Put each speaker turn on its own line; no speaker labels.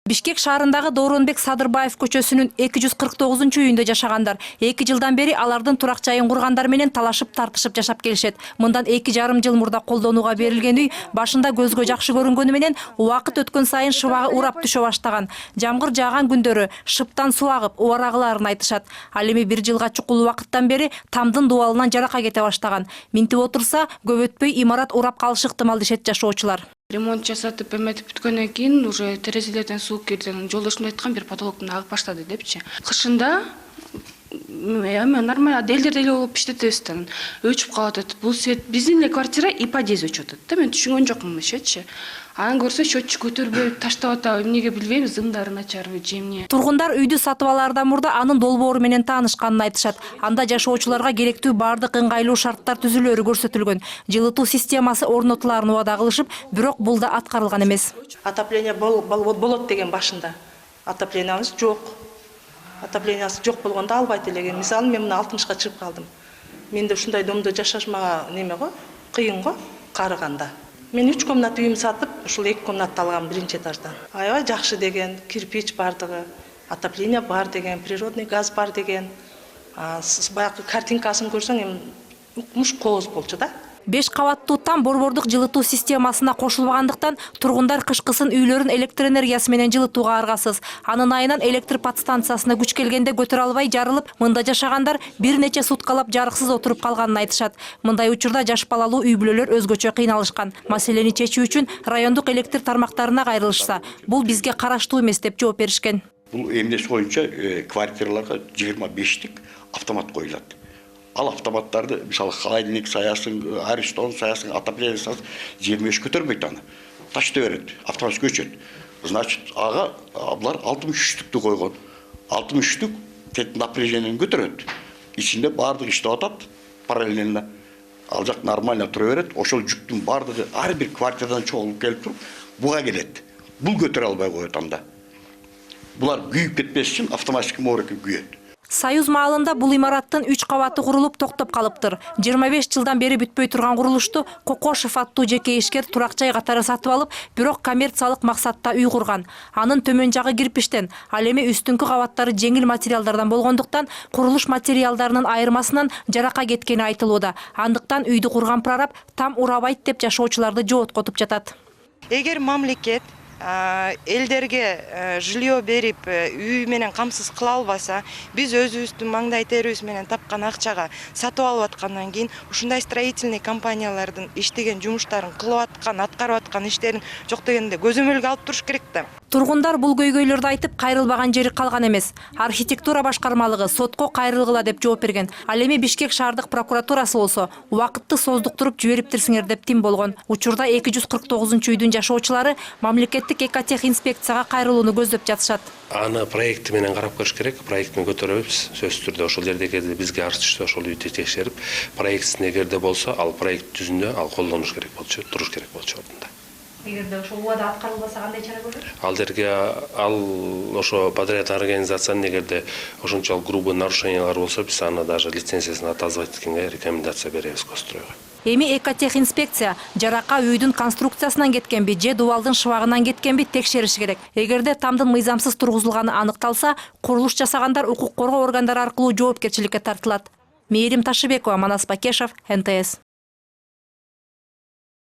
Бишкек шаарындагы Дооронбек Садырбаев көчөсүнүн 249 үйүндө жашагандар 2 жылдан бери алардын турак жайын кургандар менен талашып тартышып жашап келишет. Мындан 2,5 жыл мурда колдонууга берилген үй башында көзгө жакшы көрүнгөнү менен убакыт өткөн сайын шыбагы урап түшө баштаган. Жамгыр жааган күндөрү шыптан суу агып убарагыларын айтышат. Ал эми 1 жылга чукул убакыттан бери тамдын дубалынан жарака кете баштаган. Минтип отурса көп өтпөй имарат урап калышы ыктымал дешет жашоочулар.
Ремонт жасатып эметип бүткөндөн кийин уже терезелерден суу кирди. Жолдошум айткан, бир потолоктун агып баштады депчи. Кышында нормально делдер болуп иштетебиз да. Өчүп калат. Бул свет биздин эле квартира и подъезд өчүп атат да. Мен түшүнгөн жокмун эшечи. Анан көрсө счётчик көтөрбөй таштап атабы, эмнеге билбейм, зыңдары начарбы же эмне.
Тургундар үйдү сатып алаардан мурда анын долбоору менен таанышканын айтышат. Анда жашоочуларга керектүү бардык ыңгайлуу шарттар түзүлөрү көрсөтүлгөн. Жылытуу системасы орнотуларын убада кылышып, бирок бул да аткарылган эмес.
Отопление болот деген башында. Отоплениябыз жок. Отоплениясы жок болгондо албайт элеген. Мисалы мен мына 60-ка чыгып калдым. Менде ушундай домдо жашаш мага неме го, кыйын го, карыганда. Мен 3 комнат үйүм сатып, ушул 2 комнатты алгам 1-этаждан. Аябай жакшы деген, кирпич бардыгы, отопление бар деген, природный газ бар деген. Баягы картинкасын көрсөң эми укмуш кооз болчу да.
5 кабаттуу там борбордук жылытуу системасына кошулбагандыктан тургундар кышкысын үйлөрүн электр энергиясы менен жылытууга аргасыз. Анын айынан электр подстанциясына күч келгенде көтөрө албай жарылып, мында жашагандар бир нече суткалап жарыксыз отуруп калганын айтышат. Мындай учурда жаш балалуу үй бүлөлөр өзгөчө кыйналышкан. Маселени чечүү үчүн райондук электр тармактарына кайрылышса, бул бизге караштуу эмес деп жооп беришкен.
Бул эмнеси боюнча квартираларга 25-тик автомат коюлат. Ал автоматтарды, мисалы, холодильник саясын, аристон саясын, отопление саясын 25 көтөрбөйт аны. Ташты берет, автомат көчөт. Значит, ага булар 63-түктү койгон. 63-түк тет напряжениени көтөрөт. Ичинде бардыгы иштеп атат параллельно. Ал жак нормально тура берет. Ошол жүктүн бардыгы ар бир квартирадан чогулуп келип туруп, буга келет. Бул көтөрө албай коет анда. Булар күйүп кетпеш үчүн автоматически морок күйөт.
Союз маалында бул имараттын 3 кабаты курулуп токтоп калыптыр. 25 жылдан бери бүтпөй турган курулушту Кокошев аттуу жеке ишкер турак жай катары сатып алып, бирок коммерциялык максатта үй курган. Анын төмөн жагы кирпиштен, ал эми үстүңкү кабаттары жеңил материалдардан болгондуктан курулуш материалдарынын айырмасынан жарака кеткени айтылууда. Андыктан үйдү курган прораб там урабайт деп жашоочуларды жооткотуп жатат.
Эгер мамлекет элдерге жилье берип үй менен камсыз кыла албаса, биз өзүбүздүн маңдай терибиз менен тапкан акчага сатып алып аткандан кийин ушундай строительный компаниялардын иштеген жумуштарын кылып аткан, аткарып аткан иштерин жок дегенде көзөмөлгө алып туруш керек да.
Тургундар бул көйгөйлөрдү айтып кайрылбаган жери калган эмес. Архитектура башкармалыгы сотко кайрылгыла деп жооп берген. Ал эми Бишкек шаардык прокуратурасы болсо убакытты создуктуруп жибериптирсиңер деп тим болгон. Учурда 249-үйдүн жашоочулары мамлекеттик экотех инспекцияга кайрылууну көздөп жатышат.
Аны проекти менен карап көрүш керек. Проектин көтөрөбүз. Сөзсүз түрдө ошол жерде бизге арыз түшсө, ошол үйдү текшерип, проектисин эгерде болсо, ал проект жүзүндө ал колдонуш керек болчу, туруш керек болчу ордунда.
Эгерде ошол убада аткарылбаса кандай чара көрүлөт?
Ал жерге ошо подряд организациянын эгерде ошончолук грубый нарушениялар болсо, биз аны даже лицензиясын отозвать эткенге рекомендация беребиз Костройго.
Эми экотех инспекция жарака үйдүн конструкциясынан кеткенби же дубалдын шыбагынан кеткенби текшериши керек. Эгерде тамдын мыйзамсыз тургузулганы аныкталса, курулуш жасагандар укук коргоо органдары аркылуу жоопкерчиликке тартылат. Мээрим Ташыбекова, Манас Бакешев, НТС.